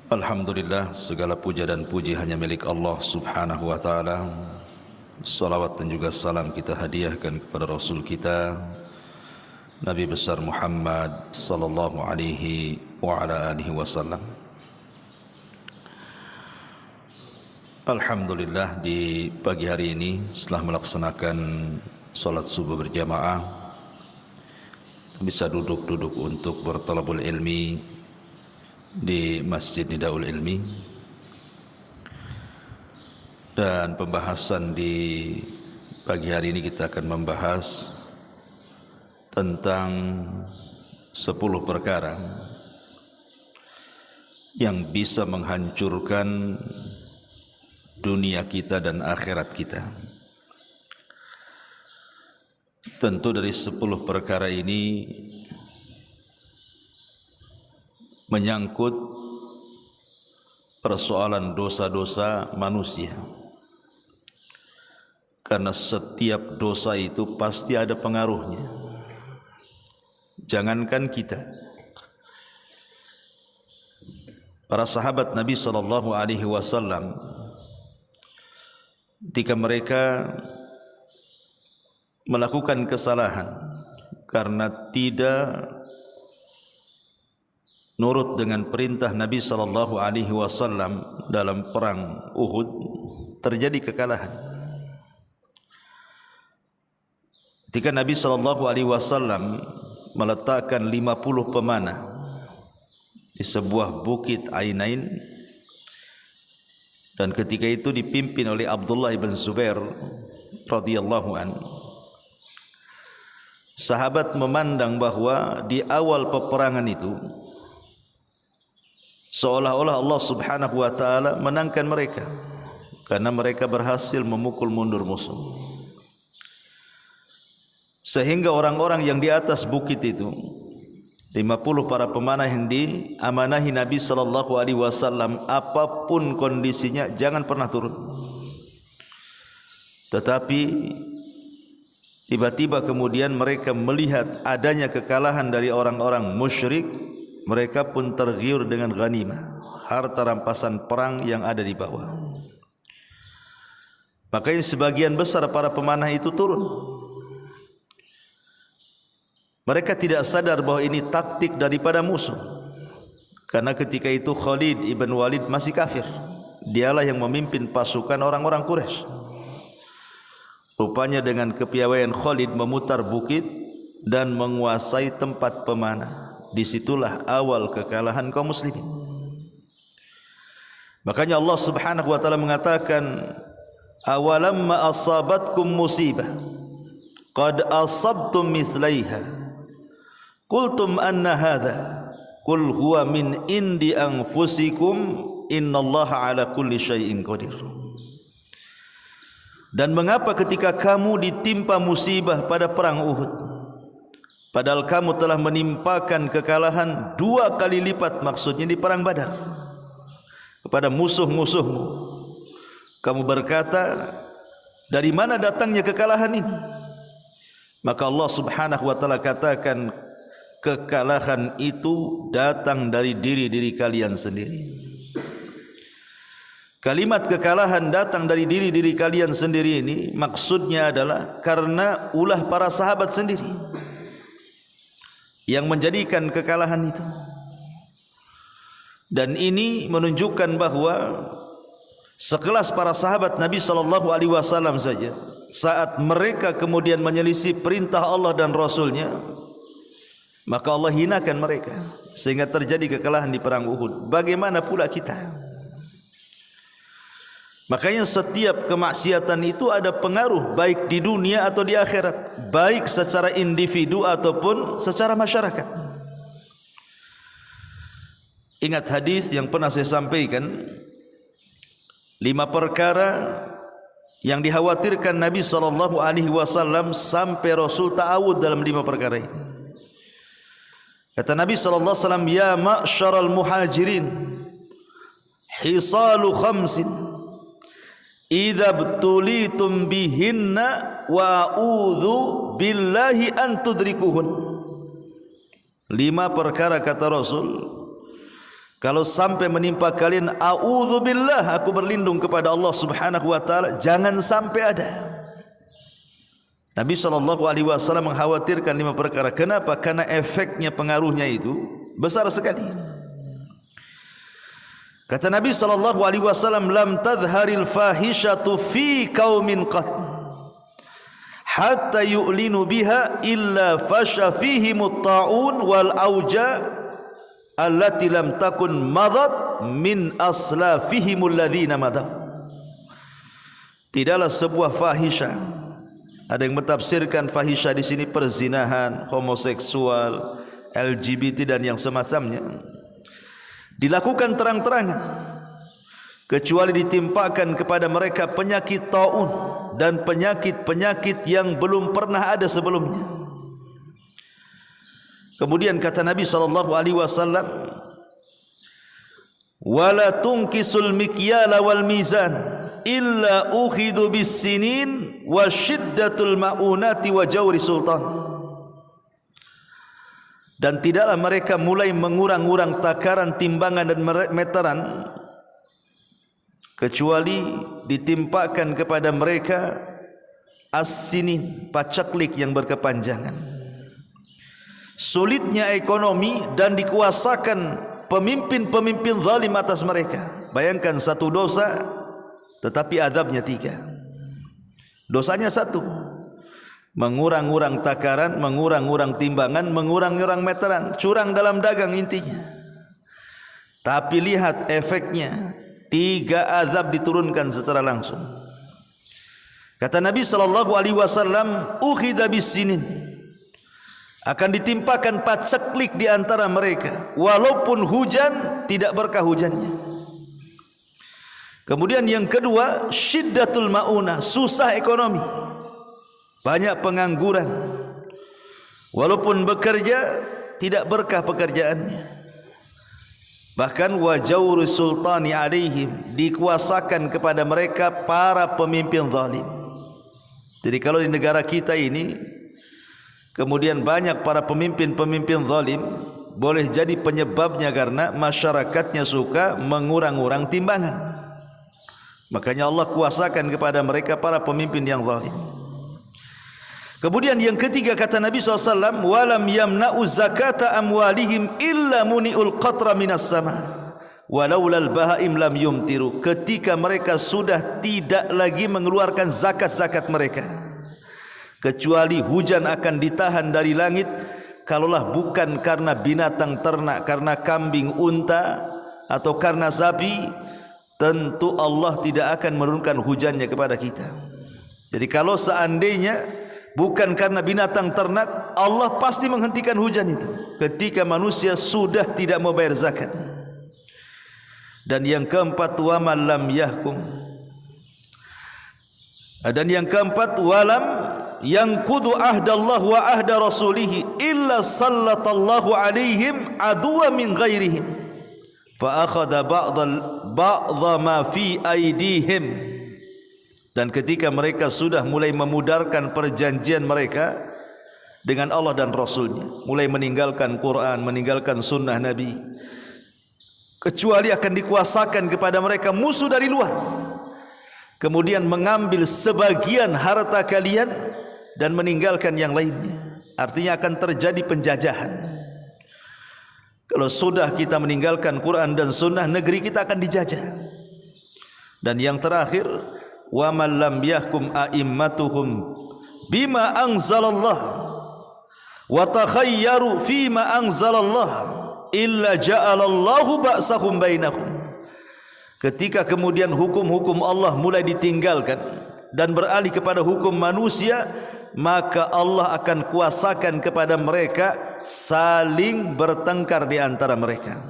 Alhamdulillah, segala puja dan puji hanya milik Allah subhanahu wa ta'ala. Salawat dan juga salam kita hadiahkan kepada Rasul kita Nabi besar Muhammad sallallahu alaihi wa ala alihi wasallam. Alhamdulillah, di pagi hari ini setelah melaksanakan salat subuh berjamaah, bisa duduk-duduk untuk bertalabul ilmi di Masjid Nidaul Ilmi. Dan pembahasan di pagi hari ini kita akan membahas tentang 10 perkara yang bisa menghancurkan dunia kita dan akhirat kita. Tentu dari 10 perkara ini menyangkut persoalan dosa-dosa manusia, karena setiap dosa itu pasti ada pengaruhnya. Jangankan kita, para sahabat Nabi sallallahu alaihi wasallam, ketika mereka melakukan kesalahan karena tidak nurut dengan perintah Nabi sallallahu alaihi wasallam dalam perang Uhud, terjadi kekalahan. Ketika Nabi sallallahu alaihi wasallam meletakkan 50 pemanah di sebuah bukit Ainain, dan ketika itu dipimpin oleh Abdullah bin Zubair radhiyallahu anhu, sahabat memandang bahwa di awal peperangan itu seolah-olah Allah subhanahu wa ta'ala menangkan mereka, karena mereka berhasil memukul mundur musuh. Sehingga orang-orang yang di atas bukit itu, 50 para pemanah yang diamanahi Nabi sallallahu alaihi wasallam, apapun kondisinya jangan pernah turun. Tetapi tiba-tiba kemudian mereka melihat adanya kekalahan dari orang-orang musyrik. Mereka pun tergiur dengan ghanimah, harta rampasan perang yang ada di bawah. Makanya sebagian besar para pemanah itu turun. Mereka tidak sadar bahwa ini taktik daripada musuh, karena ketika itu Khalid ibn Walid masih kafir. Dialah yang memimpin pasukan orang-orang Quraisy. Rupanya dengan kepiawaian Khalid memutar bukit dan menguasai tempat pemanah. Disitulah awal kekalahan kaum muslimin. Makanya Allah subhanahu wa ta'ala mengatakan, awalamma asabatkum musibah qad asabtum mithlaiha qultum anna hadha qul huwa min indi anfusikum innallaha ala kulli syai'in qadir. Dan mengapa ketika kamu ditimpa musibah pada perang Uhud, padahal kamu telah menimpakan kekalahan 2 kali lipat, maksudnya di perang Badar, kepada musuh-musuhmu, kamu berkata, dari mana datangnya kekalahan ini? Maka Allah subhanahu wa ta'ala katakan, kekalahan itu datang dari diri-diri kalian sendiri. Kalimat kekalahan datang dari diri-diri kalian sendiri ini maksudnya adalah karena ulah para sahabat sendiri yang menjadikan kekalahan itu. Dan ini menunjukkan bahwa sekelas para sahabat Nabi sallallahu alaihi wasallam saja, saat mereka kemudian menyelisih perintah Allah dan Rasulnya, maka Allah hinakan mereka sehingga terjadi kekalahan di perang Uhud. Bagaimana pula kita? Makanya setiap kemaksiatan itu ada pengaruh baik di dunia atau di akhirat, baik secara individu ataupun secara masyarakat. Ingat hadis yang pernah saya sampaikan, 5 perkara yang dikhawatirkan Nabi sallallahu alaihi wasallam sampai Rasul ta'awud dalam 5 perkara ini. Kata Nabi sallallahu alaihi wasallam, ya ma'syaral muhajirin, hisalu khamsin idza btulitum bihinna wa a'udzu billahi an tudrikuhun. 5 perkara kata Rasul Kalau sampai menimpa kalian, a'udzubillah, aku berlindung kepada Allah Subhanahu wa taala, jangan sampai ada. Nabi SAW mengkhawatirkan 5 perkara. Kenapa? Karena efeknya, pengaruhnya itu besar sekali. Kata Nabi SAW, lam tadharil fahishatu fi qaumin qat hatta yu'linu biha illa fasha fihimut ta'un wal auja allati lam takun madat min aslafihimul ladzina madah. Tidaklah sebuah fahisha, ada yang mentafsirkan fahisha di sini perzinahan, homoseksual, LGBT dan yang semacamnya, dilakukan terang-terangan kecuali ditimpakan kepada mereka penyakit taun dan penyakit-penyakit yang belum pernah ada sebelumnya. Kemudian kata Nabi SAW, wala tunkisul mikyala wal mizan illa ukhidu bis sinin wa syiddatul maunati wa jawri sultan. Dan tidaklah mereka mulai mengurang-urang takaran, timbangan dan meteran kecuali ditimpakan kepada mereka as-sinin, pacaklik yang berkepanjangan, sulitnya ekonomi, dan dikuasakan pemimpin-pemimpin zalim atas mereka. Bayangkan satu dosa tetapi azabnya 3. Dosanya 1, mengurang-urang takaran, mengurang-urang timbangan, mengurang-urang meteran, curang dalam dagang intinya. Tapi lihat efeknya, 3 azab diturunkan secara langsung. Kata Nabi SAW, ukhidha bisinin, akan ditimpakan paceklik di antara mereka, walaupun hujan tidak berkah hujannya. Kemudian yang kedua, syiddatul maunah, susah ekonomi, banyak pengangguran, walaupun bekerja tidak berkah pekerjaannya. Bahkan wajawru sultani alaihim, dikuasakan kepada mereka para pemimpin zalim. Jadi kalau di negara kita ini kemudian banyak para pemimpin-pemimpin zalim, boleh jadi penyebabnya karena masyarakatnya suka mengurang-urang timbangan. Makanya Allah kuasakan kepada mereka para pemimpin yang zalim. Kemudian yang ketiga kata Nabi SAW, walam yamna'u zakata amwalihim illa muni'ul qatra minas sama walaulal bahaim lam yumtiru. Ketika mereka sudah tidak lagi mengeluarkan zakat-zakat mereka, kecuali hujan akan ditahan dari langit, kalaulah bukan karena binatang ternak, karena kambing, unta atau karena sapi, tentu Allah tidak akan menurunkan hujannya kepada kita. Jadi kalau seandainya bukan karena binatang ternak, Allah pasti menghentikan hujan itu ketika manusia sudah tidak mau bayar zakat. Dan yang keempat, wa man lam yahkum. Dan yang keempat, walam yanqudu ahdallah wa ahda rasulih illa sallatallahu alaihim aduwa min ghairihim fa akhadha ba'dha ma fi aidihim. Dan ketika mereka sudah mulai memudarkan perjanjian mereka dengan Allah dan Rasulnya, mulai meninggalkan Quran, meninggalkan sunnah Nabi, kecuali akan dikuasakan kepada mereka musuh dari luar, kemudian mengambil sebagian harta kalian dan meninggalkan yang lainnya. Artinya akan terjadi penjajahan. Kalau sudah kita meninggalkan Quran dan sunnah, negeri kita akan dijajah. Dan yang terakhir, wa man lam yahkum a'immatuhum bima anzalallah wa takhayyaru fima anzalallah illa ja'alallahu ba'sahum bainahum. Ketika kemudian hukum-hukum Allah mulai ditinggalkan dan beralih kepada hukum manusia, maka Allah akan kuasakan kepada mereka saling bertengkar di antara mereka,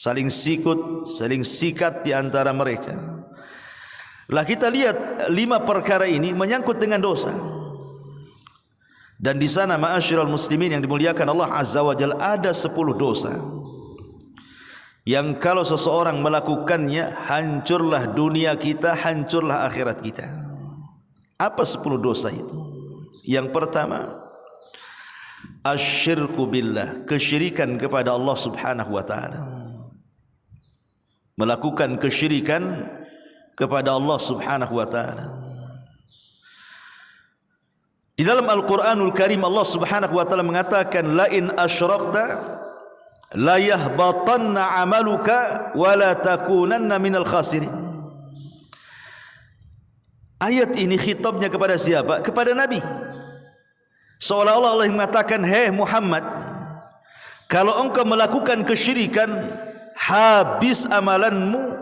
saling sikut, saling sikat di antara mereka. Lah kita lihat 5 perkara ini menyangkut dengan dosa. Dan di sana ma'asyiral muslimin yang dimuliakan Allah Azza wa Jalla, ada 10 dosa yang kalau seseorang melakukannya, hancurlah dunia kita, hancurlah akhirat kita. Apa 10 dosa itu? Yang pertama, asyirku billah, kesyirikan kepada Allah Subhanahu wa taala. melakukan kesyirikan kepada Allah Subhanahu wa taala. Di dalam Al-Qur'anul Karim Allah Subhanahu wa taala mengatakan la in asyrakta la yahbatanna 'amaluka wa la takunanna minal khasirin. Ayat ini khitabnya kepada siapa? Kepada Nabi. Seolah-olah Allah mengatakan, "Hei Muhammad, kalau engkau melakukan kesyirikan, habis amalanmu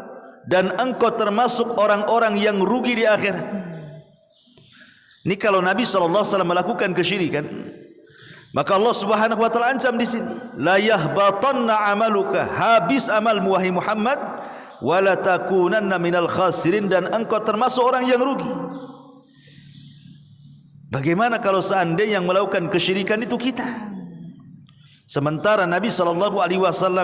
dan engkau termasuk orang-orang yang rugi di akhirat." Ini kalau Nabi SAW melakukan kesyirikan, maka Allah Subhanahu wa taala ancam di sini, la yahbatanna amaluka, habis amalmu wahai Muhammad, wa la takunanna minal khasirin, dan engkau termasuk orang yang rugi. Bagaimana kalau seandainya yang melakukan kesyirikan itu kita? Sementara Nabi SAW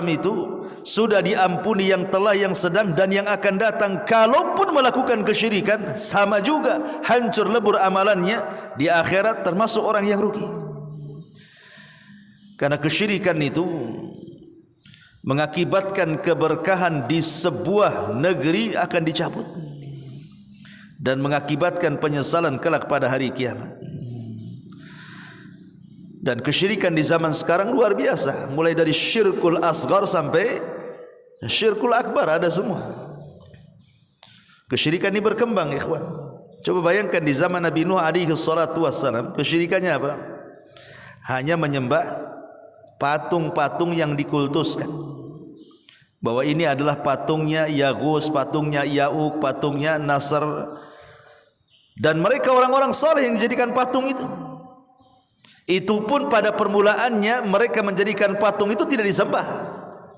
itu sudah diampuni yang telah, yang sedang, dan yang akan datang. Kalaupun melakukan kesyirikan, sama juga hancur lebur amalannya di akhirat, termasuk orang yang rugi. Karena kesyirikan itu mengakibatkan keberkahan di sebuah negeri akan dicabut dan mengakibatkan penyesalan kelak pada hari kiamat. Dan kesyirikan di zaman sekarang luar biasa, mulai dari syirkul asghar sampai syirkul akbar, ada semua. Kesyirikan ini berkembang, ikhwan. Coba bayangkan di zaman Nabi Nuh alaihi salatu wassalam, kesyirikannya apa? Hanya menyembah patung-patung yang dikultuskan, bahwa ini adalah patungnya Yaghus, patungnya Ya'uq, patungnya Nasr, dan mereka orang-orang saleh yang dijadikan patung itu. Itu pun pada permulaannya mereka menjadikan patung itu tidak disembah,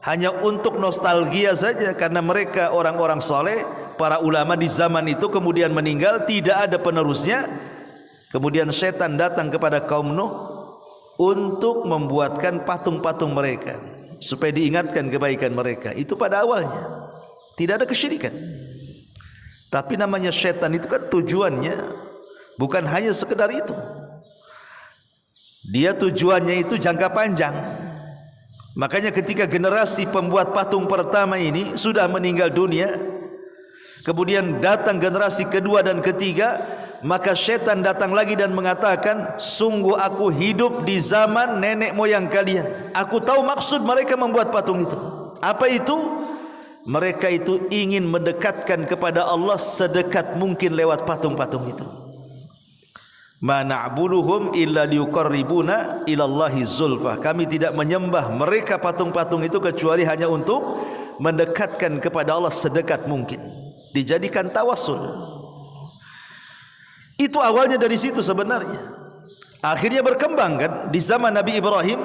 hanya untuk nostalgia saja, karena mereka orang-orang soleh, para ulama di zaman itu kemudian meninggal, tidak ada penerusnya. Kemudian setan datang kepada kaum Nuh untuk membuatkan patung-patung mereka supaya diingatkan kebaikan mereka. Itu pada awalnya tidak ada kesyirikan, tapi namanya setan itu kan tujuannya bukan hanya sekedar itu. Dia tujuannya itu jangka panjang. Makanya ketika generasi pembuat patung pertama ini sudah meninggal dunia, kemudian datang generasi kedua dan ketiga, maka setan datang lagi dan mengatakan, sungguh aku hidup di zaman nenek moyang kalian. Aku tahu maksud mereka membuat patung itu. Apa itu? Mereka itu ingin mendekatkan kepada Allah sedekat mungkin lewat patung-patung itu. Ma na'buduhum illa liyuqarribuna ilallahi zulfa. Kami tidak menyembah mereka patung-patung itu kecuali hanya untuk mendekatkan kepada Allah sedekat mungkin. Dijadikan tawassul. Itu awalnya dari situ sebenarnya. Akhirnya berkembang kan di zaman Nabi Ibrahim,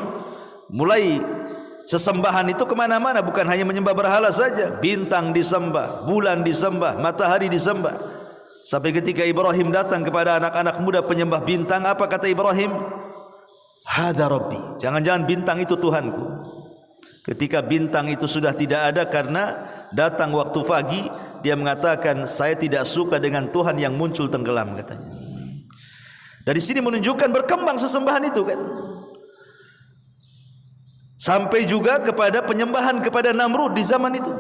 mulai sesembahan itu kemana-mana, bukan hanya menyembah berhala saja. Bintang disembah, bulan disembah, matahari disembah. Sampai ketika Ibrahim datang kepada anak-anak muda penyembah bintang, apa kata Ibrahim? Hadza Rabbi. Jangan-jangan bintang itu Tuhanku. Ketika bintang itu sudah tidak ada karena datang waktu pagi, dia mengatakan, saya tidak suka dengan Tuhan yang muncul tenggelam, katanya. Dari sini menunjukkan berkembang sesembahan itu kan. Sampai juga kepada penyembahan kepada Namrud di zaman itu.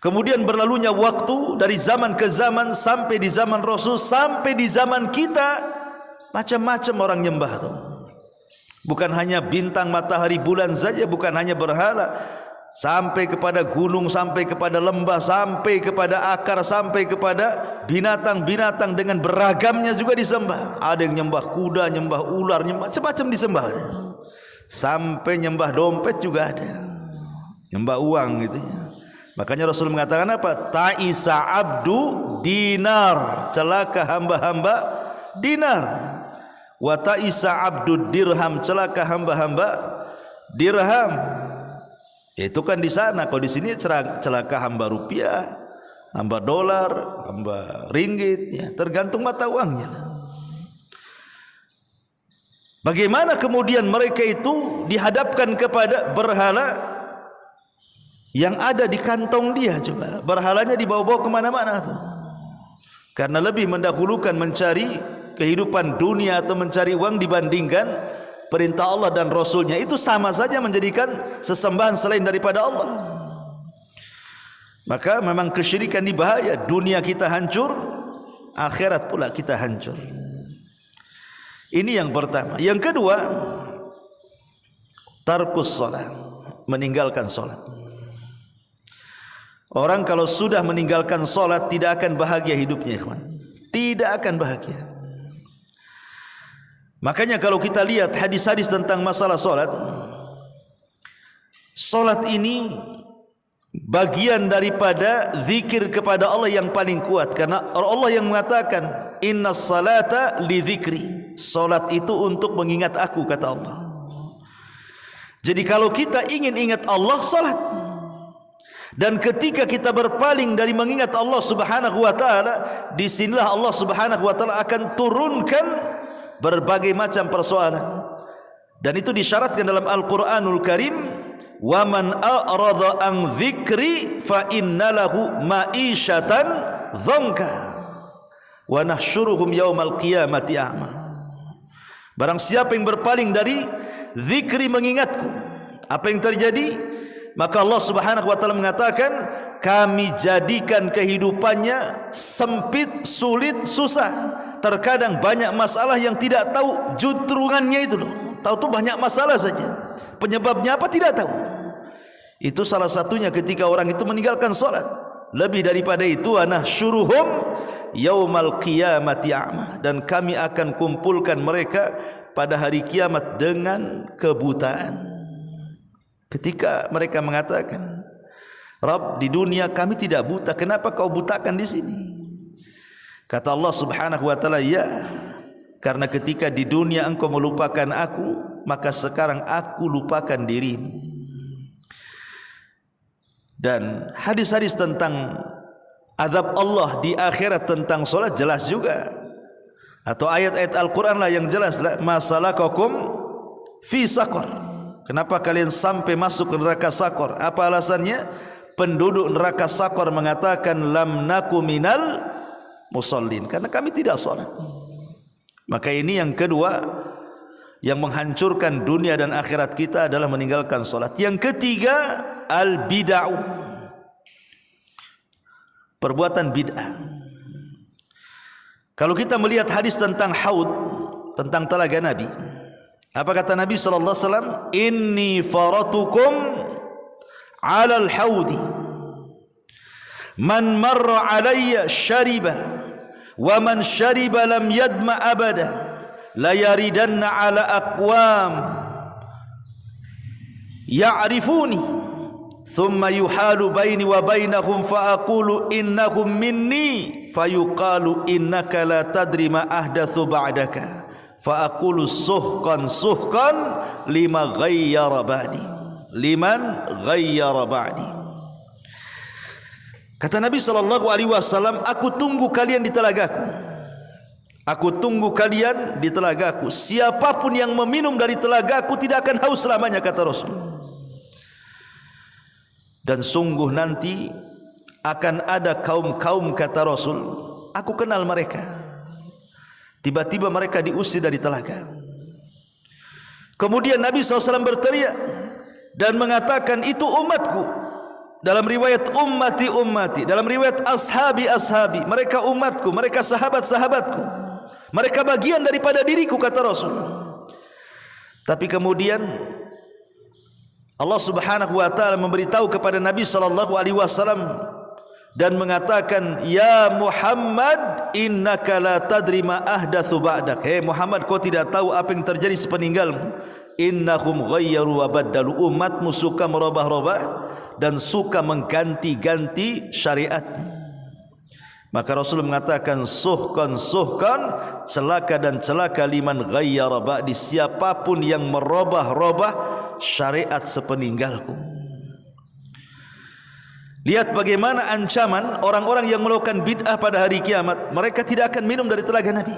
Kemudian berlalunya waktu dari zaman ke zaman, sampai di zaman Rasul, sampai di zaman kita, macam-macam orang nyembah itu. Bukan hanya bintang, matahari, bulan saja, bukan hanya berhala, sampai kepada gunung, sampai kepada lembah, sampai kepada akar, sampai kepada binatang-binatang dengan beragamnya juga disembah. Ada yang nyembah kuda, nyembah ular, nyembah macam-macam disembah. Sampai nyembah dompet juga ada, nyembah uang gitu ya. Makanya Rasul mengatakan apa? Ta'isa abdu dinar, celaka hamba-hamba dinar. Wa ta'isa abdu dirham, celaka hamba-hamba dirham. Itu kan di sana. Kalau di sini celaka hamba rupiah, hamba dolar, hamba ringgit, ya, tergantung mata uangnya. Bagaimana kemudian mereka itu dihadapkan kepada berhala yang ada di kantong dia? Coba, berhalanya dibawa-bawa kemana-mana tuh. Karena lebih mendahulukan mencari kehidupan dunia atau mencari uang dibandingkan perintah Allah dan Rasulnya. Itu sama saja menjadikan sesembahan selain daripada Allah. Maka memang kesyirikan ini bahaya. Dunia kita hancur, akhirat pula kita hancur. Ini yang pertama. Yang kedua, tarkus salat, meninggalkan salat. Orang kalau sudah meninggalkan salat tidak akan bahagia hidupnya, ikhwan. Tidak akan bahagia. Makanya kalau kita lihat hadis-hadis tentang masalah salat, salat ini bagian daripada zikir kepada Allah yang paling kuat, karena Allah yang mengatakan innas salata li dzikri, salat itu untuk mengingat aku, kata Allah. Jadi kalau kita ingin ingat Allah, salat. Dan ketika kita berpaling dari mengingat Allah Subhanahu wa taala, disinilah Allah Subhanahu wa taala akan turunkan berbagai macam persoalan. Dan itu disyaratkan dalam Al-Qur'anul Karim, wa man a'radha an dzikri fa innalahu ma'isyatan dzanka wa nahsyuruhum yaumal qiyamati a'ma. Barang siapa yang berpaling dari zikri, mengingatku, apa yang terjadi? Maka Allah Subhanahu wa taala mengatakan, kami jadikan kehidupannya sempit, sulit, susah. Terkadang banyak masalah yang tidak tahu juntrungannya itu loh. Tahu tuh banyak masalah saja. Penyebabnya apa tidak tahu. Itu salah satunya ketika orang itu meninggalkan salat. Lebih daripada itu, anahsyuruhum yaumal qiyamati a'ma, dan kami akan kumpulkan mereka pada hari kiamat dengan kebutaan. Ketika mereka mengatakan, Rabb, di dunia kami tidak buta, kenapa kau butakan di sini? Kata Allah Subhanahu wa taala, ya, karena ketika di dunia engkau melupakan aku, maka sekarang aku lupakan dirimu. Dan hadis-hadis tentang azab Allah di akhirat tentang salat jelas juga. Atau ayat-ayat Al-Quran lah yang jelas lah, masalakakum fi saqar. Kenapa kalian sampai masuk ke neraka Sakor? Apa alasannya? Penduduk neraka Sakor mengatakan, lam naku minal musallin, karena kami tidak salat. Maka ini yang kedua yang menghancurkan dunia dan akhirat kita adalah meninggalkan salat. Yang ketiga, al bid'ah, perbuatan bid'ah. Kalau kita melihat hadis tentang haud, tentang telaga Nabi, apa kata Nabi sallallahu alaihi wasallam? Inni faratukum 'alal haudi. Man marra 'alayya syariba wa man syariba lam yadma abada. La yaridanna 'ala aqwam ya'rifuni thumma yuhalu baini wa bainahum fa aqulu innahum minni fayuqalu innaka la tadri ma ahdatsu ba'daka. Fa aqulu suhqan suhqan liman ghayyara ba'di. Kata Nabi sallallahu alaihi wasallam, aku tunggu kalian di telagaku. Aku tunggu kalian di telagaku. Siapapun yang meminum dari telagaku tidak akan haus selamanya, kata Rasul. Dan sungguh nanti akan ada kaum-kaum, kata Rasul, aku kenal mereka. Tiba-tiba mereka diusir dari telaga. Kemudian Nabi SAW berteriak dan mengatakan, itu umatku. Dalam riwayat ummati ummati, dalam riwayat ashabi ashabi, mereka umatku, mereka sahabat-sahabatku, mereka bagian daripada diriku, kata Rasul. Tapi kemudian Allah Subhanahu wa taala memberitahu kepada Nabi sallallahu alaihi wasallam dan mengatakan, ya Muhammad, innaka la tadri ma ahdatsu ba'dak. Hei Muhammad, kau tidak tahu apa yang terjadi sepeninggalmu. Innahum ghayyaru wa baddalu. Umatmu suka merubah-rubah dan suka mengganti-ganti syariat. Maka Rasul mengatakan, suhkan suhkan, celaka dan celaka liman ghayyara ba'di, siapapun yang merubah-rubah syariat sepeninggalku. Lihat bagaimana ancaman orang-orang yang melakukan bid'ah pada hari kiamat. Mereka tidak akan minum dari telaga Nabi.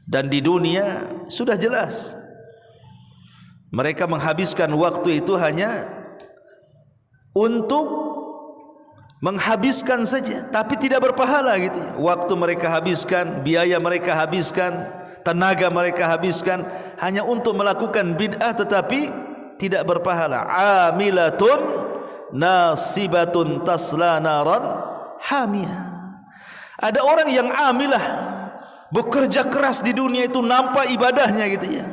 Dan di dunia sudah jelas, mereka menghabiskan waktu itu hanya untuk menghabiskan saja, tapi tidak berpahala gitu. Waktu mereka habiskan, biaya mereka habiskan, tenaga mereka habiskan hanya untuk melakukan bid'ah, tetapi tidak berpahala. Amilatun nasibatun tasla naran hamiyah. Ada orang yang amilah, bekerja keras di dunia itu nampak ibadahnya gitu ya.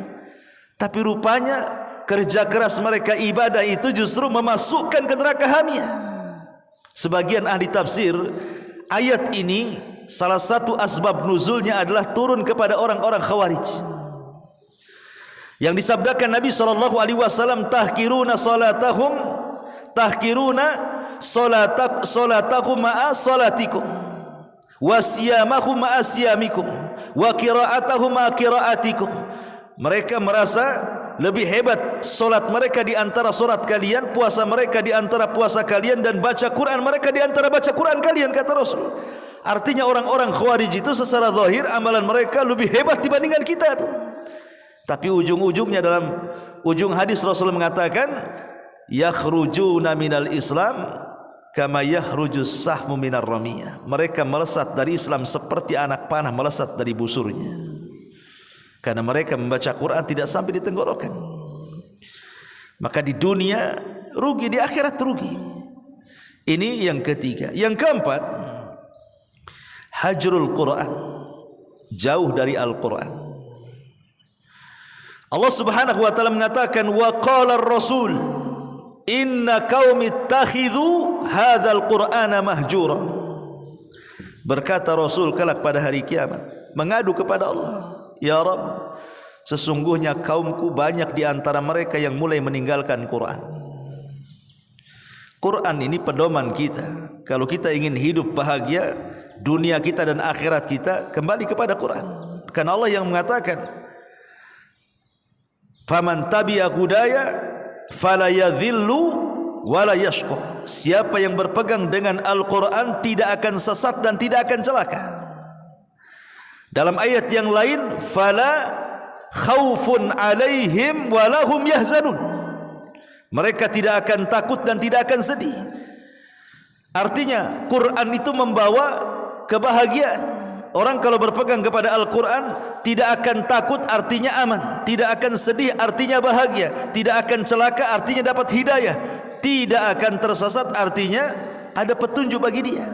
Tapi rupanya kerja keras mereka ibadah itu justru memasukkan ke neraka hamiyah. Sebagian ahli tafsir, ayat ini salah satu asbab nuzulnya adalah turun kepada orang-orang Khawarij. Yang disabdakan Nabi SAW, tahkiruna salatakum ma'a salatikum, wa siyamahum ma'a siyamikum, wa qira'atahum ma'a qira'atikum. Mereka merasa lebih hebat solat mereka di antara solat kalian, puasa mereka di antara puasa kalian, dan baca Quran mereka di antara baca Quran kalian, kata Rasul. Artinya orang-orang Khawarij itu secara zahir amalan mereka lebih hebat dibandingkan kita tuh. Tapi ujung-ujungnya dalam ujung hadis Rasul mengatakan, yakhrujuna minal Islam kama yakhrujus sahmu minar ramiyah. Mereka melesat dari Islam seperti anak panah melesat dari busurnya. Karena mereka membaca Quran tidak sampai di tenggorokan. Maka di dunia rugi, di akhirat rugi. Ini yang ketiga. Yang keempat, hajrul Quran, jauh dari Al-Quran. Allah Subhanahu wa taala mengatakan, wa qala ar-rasul inna qaumi ittakhidhu hadzal qur'ana mahjura. Berkata Rasul kelak pada hari kiamat, mengadu kepada Allah, ya Rabb, sesungguhnya kaumku banyak di antara mereka yang mulai meninggalkan Quran. Quran ini pedoman kita. Kalau kita ingin hidup bahagia, dunia kita dan akhirat kita kembali kepada Quran. Karena Allah yang mengatakan, faman tabi'a hudaya fala yadhillu wala yashqa. Siapa yang berpegang dengan Al-Quran tidak akan sesat dan tidak akan celaka. Dalam ayat yang lain, fala khaufun alaihim walahum yahzanun. Mereka tidak akan takut dan tidak akan sedih. Artinya Quran itu membawa kebahagiaan. Orang kalau berpegang kepada Al-Quran tidak akan takut, artinya aman. Tidak akan sedih, artinya bahagia. Tidak akan celaka, artinya dapat hidayah. Tidak akan tersesat, artinya ada petunjuk bagi dia.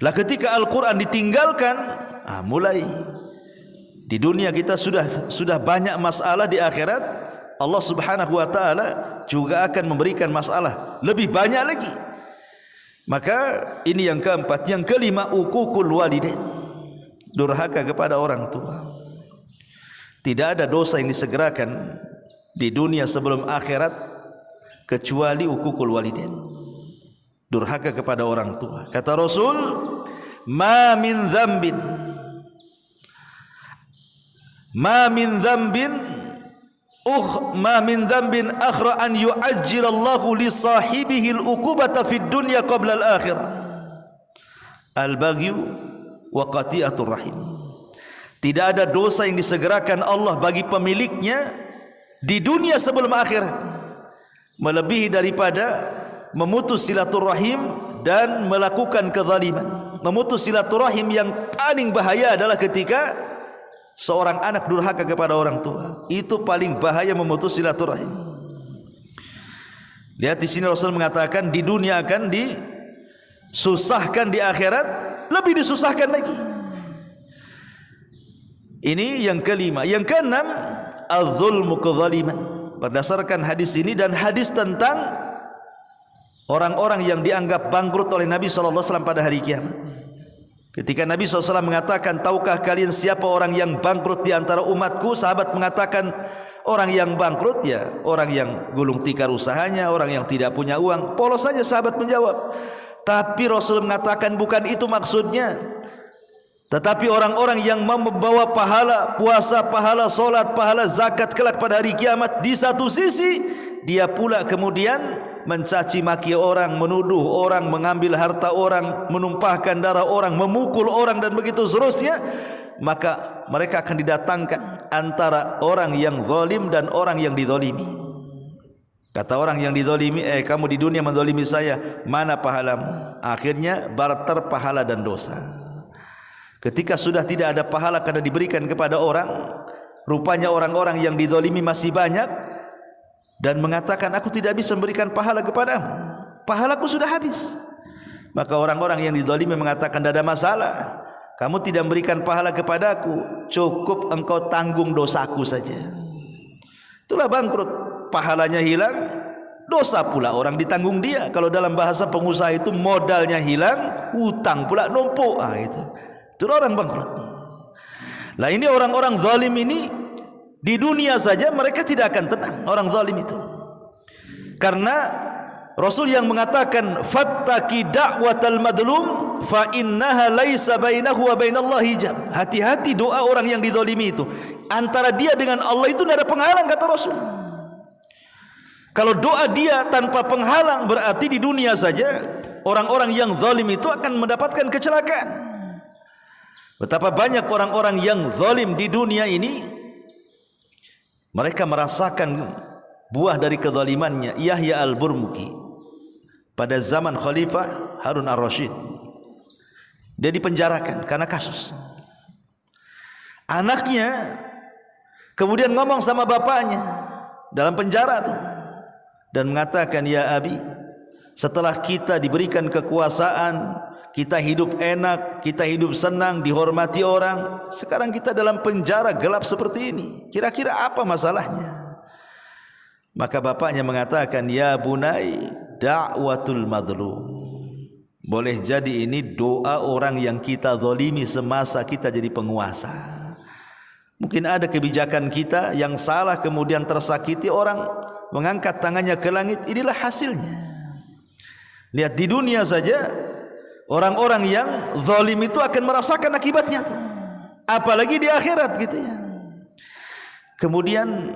Lah ketika Al-Quran ditinggalkan, mulai di dunia kita sudah banyak masalah, di akhirat Allah Subhanahu wa taala juga akan memberikan masalah lebih banyak lagi. Maka ini yang keempat. Yang kelima, uququl walidain, durhaka kepada orang tua. Tidak ada dosa yang disegerakan di dunia sebelum akhirat kecuali uququl walidain, durhaka kepada orang tua. Kata Rasul, ma min dzambin akhra an yu'ajjilallahu li sahibihi al-uqubata fid dunya qabla al-akhirah, al-baghyu wa qati'atur rahim. Tidak ada dosa yang disegerakan Allah bagi pemiliknya di dunia sebelum akhirat melebihi daripada memutus silaturahim dan melakukan kezaliman. Memutus silaturahim yang paling bahaya adalah ketika seorang anak durhaka kepada orang tua. Itu paling bahaya, memutus silaturahim. Lihat di sini Rasul mengatakan di dunia akan disusahkan, di akhirat lebih disusahkan lagi. Ini yang kelima. Yang keenam, az-zulmu kezaliman. Berdasarkan hadis ini dan hadis tentang orang-orang yang dianggap bangkrut oleh Nabi SAW pada hari kiamat. Ketika Nabi SAW mengatakan, tahukah kalian siapa orang yang bangkrut di antara umatku? Sahabat mengatakan, orang yang bangkrut ya orang yang gulung tikar usahanya, orang yang tidak punya uang. Polos saja sahabat menjawab. Tapi Rasul mengatakan bukan itu maksudnya. Tetapi orang-orang yang membawa pahala puasa, pahala solat, pahala zakat kelak pada hari kiamat. Di satu sisi dia pula kemudian mencaci maki orang, menuduh orang, mengambil harta orang, menumpahkan darah orang, memukul orang dan begitu seterusnya. Maka mereka akan didatangkan antara orang yang zalim dan orang yang dizalimi. Kata orang yang dizalimi, kamu di dunia menzalimi saya, mana pahalamu? Akhirnya barter pahala dan dosa. Ketika sudah tidak ada pahala karena diberikan kepada orang, rupanya orang-orang yang dizalimi masih banyak. dan mengatakan aku tidak bisa memberikan pahala kepadamu, pahalaku sudah habis. Maka orang-orang yang dizalimi mengatakan tidak ada masalah, kamu tidak memberikan pahala kepadaku, cukup engkau tanggung dosaku saja. Itulah bangkrut, pahalanya hilang, dosa pula orang ditanggung dia. Kalau dalam bahasa pengusaha itu modalnya hilang, hutang pula numpuk. Itu orang bangkrut. Lah ini orang-orang zalim ini di dunia saja mereka tidak akan tenang, orang zalim itu. Karena Rasul yang mengatakan fattaqi da'watal madlum fa innaha laisa bainahu wa bainallahi hijab. Hati-hati doa orang yang dizalimi itu, antara dia dengan Allah itu tidak ada penghalang, kata Rasul. Kalau doa dia tanpa penghalang, berarti di dunia saja orang-orang yang zalim itu akan mendapatkan kecelakaan. Betapa banyak orang-orang yang zalim di dunia ini, mereka merasakan buah dari kezalimannya. Yahya al-Burmuki pada zaman Khalifah Harun ar-Rasyid, dia dipenjarakan karena kasus. Anaknya kemudian ngomong sama bapaknya dalam penjara tuh, dan mengatakan, ya Abi, setelah kita diberikan kekuasaan, kita hidup enak, kita hidup senang, dihormati orang, sekarang kita dalam penjara gelap seperti ini, kira-kira apa masalahnya? Maka bapaknya mengatakan, ya bunai, da'watul madlum. Boleh jadi ini doa orang yang kita zalimi semasa kita jadi penguasa. Mungkin ada kebijakan kita yang salah, kemudian tersakiti orang, mengangkat tangannya ke langit, inilah hasilnya. Lihat di dunia saja orang-orang yang zalim itu akan merasakan akibatnya tuh, apalagi di akhirat gitu ya. Kemudian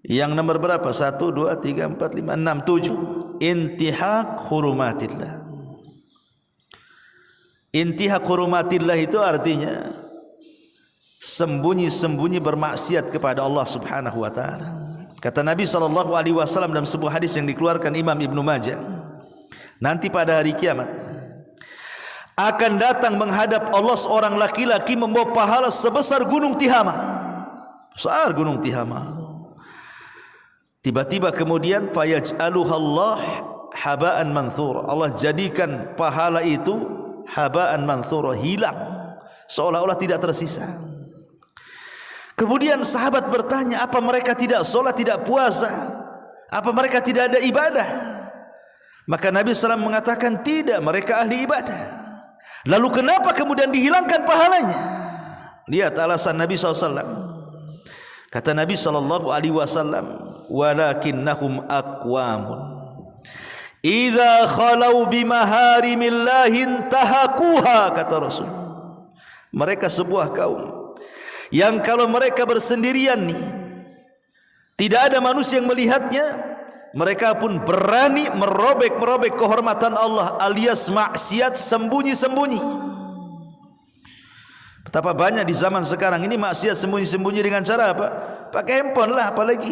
yang nomor berapa? 1, 2, 3, 4, 5, 6, 7. Intihak hurumatillah. Intihak hurumatillah itu artinya sembunyi-sembunyi bermaksiat kepada Allah Subhanahu wa taala. Kata Nabi SAW dalam sebuah hadis yang dikeluarkan Imam Ibnu Majah, nanti pada hari kiamat akan datang menghadap Allah seorang laki-laki membawa pahala sebesar gunung Tihama, besar gunung Tihama. Tiba-tiba kemudian fayaj'aluhallah haba'an manthura, Allah jadikan pahala itu haba'an manthura, hilang seolah-olah tidak tersisa. Kemudian sahabat bertanya, apa mereka tidak sholat, tidak puasa? Apa mereka tidak ada ibadah? Maka Nabi SAW mengatakan, tidak, mereka ahli ibadah. Lalu kenapa kemudian dihilangkan pahalanya? Lihat alasan Nabi SAW. Kata Nabi SAW, walakinnahum aqwamun idza khalau bimaharimillahi intahakuha, kata Rasul. Mereka sebuah kaum yang kalau mereka bersendirian nih, tidak ada manusia yang melihatnya, mereka pun berani merobek kehormatan Allah, alias maksiat sembunyi-sembunyi. Betapa banyak di zaman sekarang ini maksiat sembunyi-sembunyi dengan cara apa? Pakai handphone lah, apalagi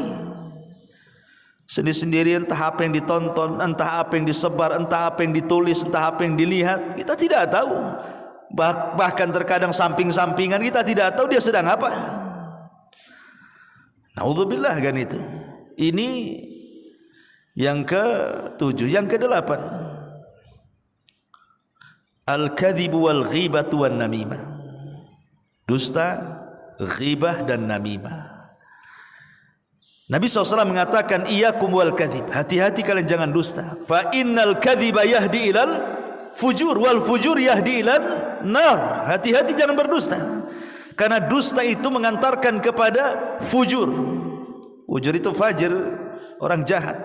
sendiri-sendiri, entah apa yang ditonton, entah apa yang disebar, entah apa yang ditulis, entah apa yang dilihat, kita tidak tahu. Bahkan terkadang samping-sampingan kita tidak tahu dia sedang apa. Naudzubillah kan itu. Ini yang ke-7. Yang ke-8, al-kadhibu wal ghibatu wan namimah. Dusta, ghibah dan namimah. Nabi SAW mengatakan, iyyakum wal kadhib, hati-hati kalian jangan dusta. Fa innal kadhiba yahdi ilal fujur wal fujur yahdi ilal nar. Hati-hati jangan berdusta, karena dusta itu mengantarkan kepada fujur. Fujur itu fajir, orang jahat,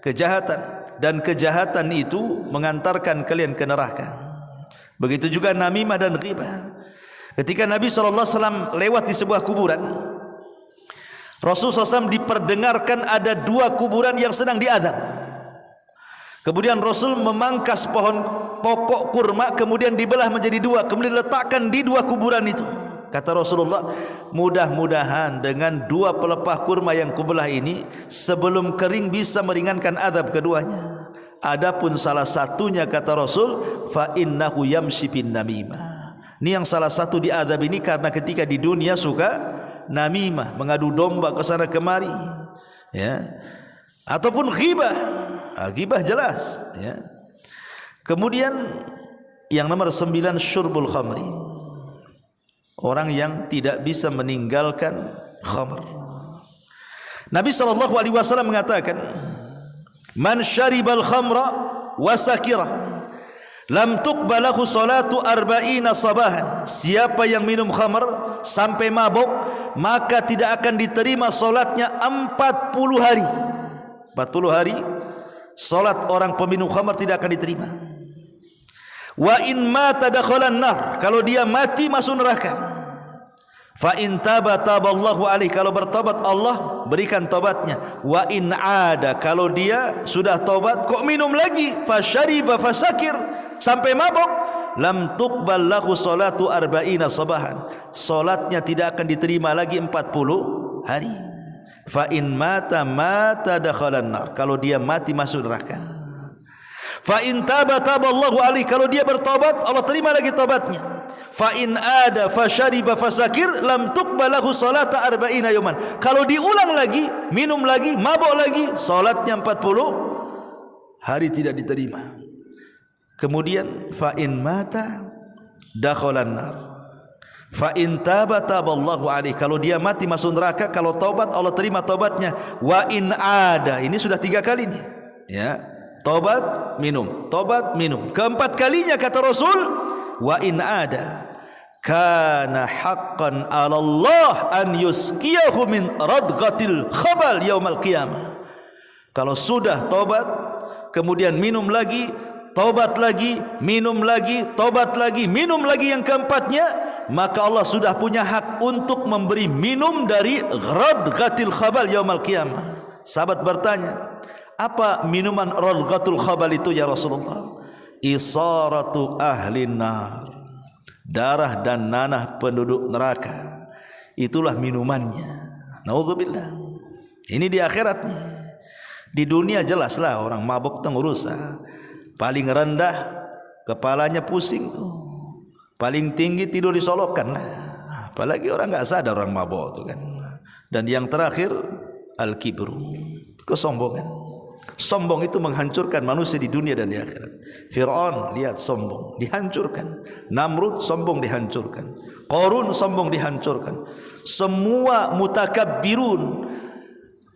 kejahatan, dan kejahatan itu mengantarkan kalian ke neraka. Begitu juga namimah dan ghibah. Ketika Nabi SAW lewat di sebuah kuburan, Rasulullah SAW diperdengarkan ada 2 kuburan yang sedang diadab. Kemudian Rasul memangkas pokok kurma, kemudian dibelah menjadi 2, kemudian diletakkan di 2 kuburan itu. Kata Rasulullah, mudah-mudahan dengan 2 pelepah kurma yang kubelah ini sebelum kering bisa meringankan adab keduanya. Adapun salah satunya, kata Rasul, fa innahu yamshi bin namimah. Ini yang salah satu diadab ini karena ketika di dunia suka namimah, mengadu domba ke sana kemari. ya, ataupun ghibah. Ghibah jelas, ya. Kemudian yang nomor 9, syurbul khamri. Orang yang tidak bisa meninggalkan khamr. Nabi SAW mengatakan, man syaribal khamra wa sakira lam tuqbalahu salatu arba'ina sabahan. Siapa yang minum khamr sampai mabuk, maka tidak akan diterima salatnya 40 hari. 40 hari salat orang peminum khamr tidak akan diterima. Wa in mata dakhalan nar, kalau dia mati masuk neraka. Fa in taba taballahu alaihi, kalau bertobat Allah berikan tobatnya. Wa in ada, kalau dia sudah tobat kok minum lagi, fasyariba fasakir, sampai mabuk, lam tuqbal lahu salatu arba'ina sabahan, salatnya tidak akan diterima lagi 40 hari. Fa in mata dakhalan nar, kalau dia mati masuk neraka. Fa in taba taballahu alaihi, kalau dia bertobat Allah terima lagi tobatnya. Fa in ada fasyariba fasakir lam tuqbalahu salata arba'ina yawman, kalau diulang lagi, minum lagi, mabuk lagi, salatnya 40 hari tidak diterima. Kemudian fa in mata dakhalan nar, fa in taba taballahu alaihi, kalau dia mati masuk neraka, kalau tobat Allah terima tobatnya. Wa in ada, ini sudah 3 kali nih, ya. Tobat, minum, tobat, minum. Keempat kalinya kata Rasul, wa in ada kana haqqan 'ala Allah an yusqiyahu min radghatil khabal yaumal qiyamah. Kalau sudah tobat, kemudian minum lagi, tobat lagi, minum lagi, tobat lagi, minum lagi yang keempatnya, maka Allah sudah punya hak untuk memberi minum dari radghatil khabal yaumal qiyamah. Sahabat bertanya, apa minuman radghatul khabal itu ya Rasulullah? Isaratu ahlin nar, darah dan nanah penduduk neraka, itulah minumannya. Naudzubillah. Ini di akhiratnya. Di dunia jelaslah orang mabuk tengurus, paling rendah kepalanya pusing tuh, paling tinggi tidur disolokan. Apalagi orang nggak sadar orang mabuk tuh kan. Dan yang terakhir al-kibru, kesombongan. Sombong itu menghancurkan manusia di dunia dan di akhirat. Fir'aun lihat sombong, dihancurkan. Namrud sombong, dihancurkan. Qarun sombong, dihancurkan. Semua mutakabbirun,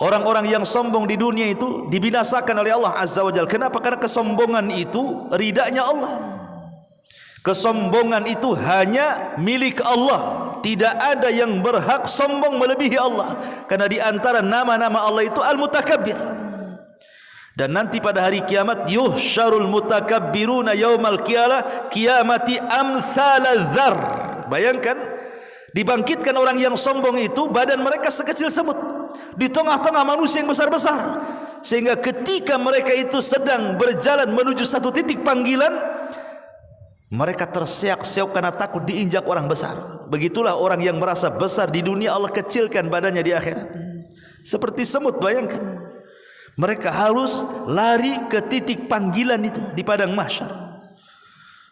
orang-orang yang sombong di dunia itu dibinasakan oleh Allah Azza wa Jalla. Kenapa? Karena kesombongan itu ridanya Allah. Kesombongan itu hanya milik Allah. Tidak ada yang berhak sombong melebihi Allah. Karena di antara nama-nama Allah itu Al-Mutakabbir. Dan nanti pada hari kiamat, yuhsyarul mutakabbiruna yaumal qiyamati amsalal dzar. Bayangkan, dibangkitkan orang yang sombong itu, badan mereka sekecil semut di tengah-tengah manusia yang besar-besar, sehingga ketika mereka itu sedang berjalan menuju satu titik panggilan, mereka terseok-seok karena takut diinjak orang besar. Begitulah orang yang merasa besar di dunia, Allah kecilkan badannya di akhirat. Seperti semut, bayangkan. Mereka harus lari ke titik panggilan itu di padang mahsyar.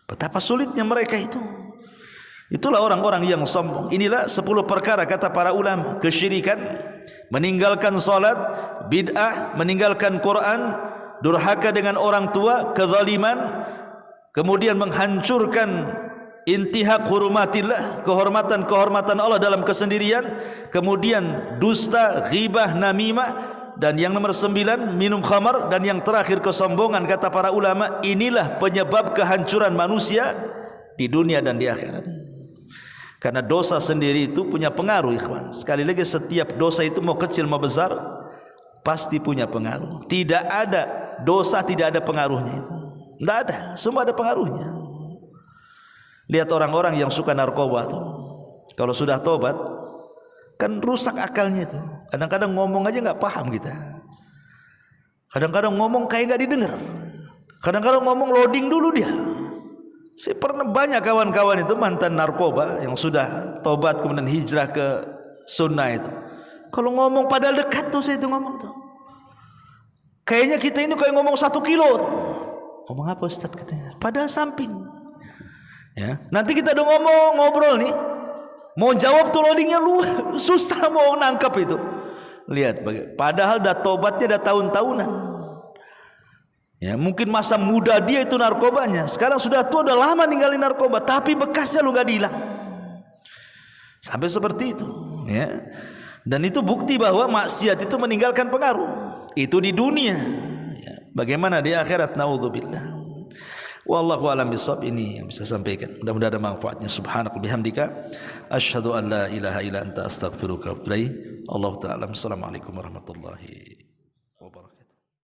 Betapa sulitnya mereka itu. Itulah orang-orang yang sombong. Inilah 10 perkara kata para ulama: kesyirikan, meninggalkan salat, bid'ah, meninggalkan Quran, durhaka dengan orang tua, kezaliman, kemudian menghancurkan intihak hurumatillah, kehormatan-kehormatan Allah dalam kesendirian, kemudian dusta, ghibah, namimah, dan yang nomor 9 minum khamar, dan yang terakhir kesombongan. Kata para ulama, inilah penyebab kehancuran manusia di dunia dan di akhirat. Karena dosa sendiri itu punya pengaruh, ikhwan. Sekali lagi, setiap dosa itu mau kecil mau besar pasti punya pengaruh. Tidak ada dosa tidak ada pengaruhnya itu. Tidak ada, semua ada pengaruhnya. Lihat orang-orang yang suka narkoba tuh, kalau sudah tobat kan rusak akalnya itu. Kadang-kadang ngomong aja nggak paham kita. Kadang-kadang ngomong kayak nggak didengar. Kadang-kadang ngomong loading dulu dia. Saya pernah banyak kawan-kawan itu mantan narkoba yang sudah tobat kemudian hijrah ke sunnah itu. Kalau ngomong padahal dekat tuh saya itu ngomong tuh. Kayaknya kita ini kayak ngomong 1 kilo tuh. Ngomong apa Ustaz katanya? Padahal samping. Ya, nanti kita udah ngobrol nih. Mau jawab tuh loadingnya lu susah mau nangkap itu. Lihat, padahal dah tobatnya dah tahun-tahunan. Ya, mungkin masa muda dia itu narkobanya, sekarang sudah tua, udah lama ninggalin narkoba, tapi bekasnya lu gak dihilang. Sampai seperti itu, ya. Dan itu bukti bahwa maksiat itu meninggalkan pengaruh. Itu di dunia. Ya. Bagaimana di akhirat? Naudzubillah. Wallahu a'lam bishawab. Ini yang bisa sampaikan. Mudah-mudahan ada manfaatnya. Subhanaka bihamdika asyhadu an la ilaha illa anta astaghfiruka wa atubu ilaik. Allah taala. Assalamualaikum warahmatullahi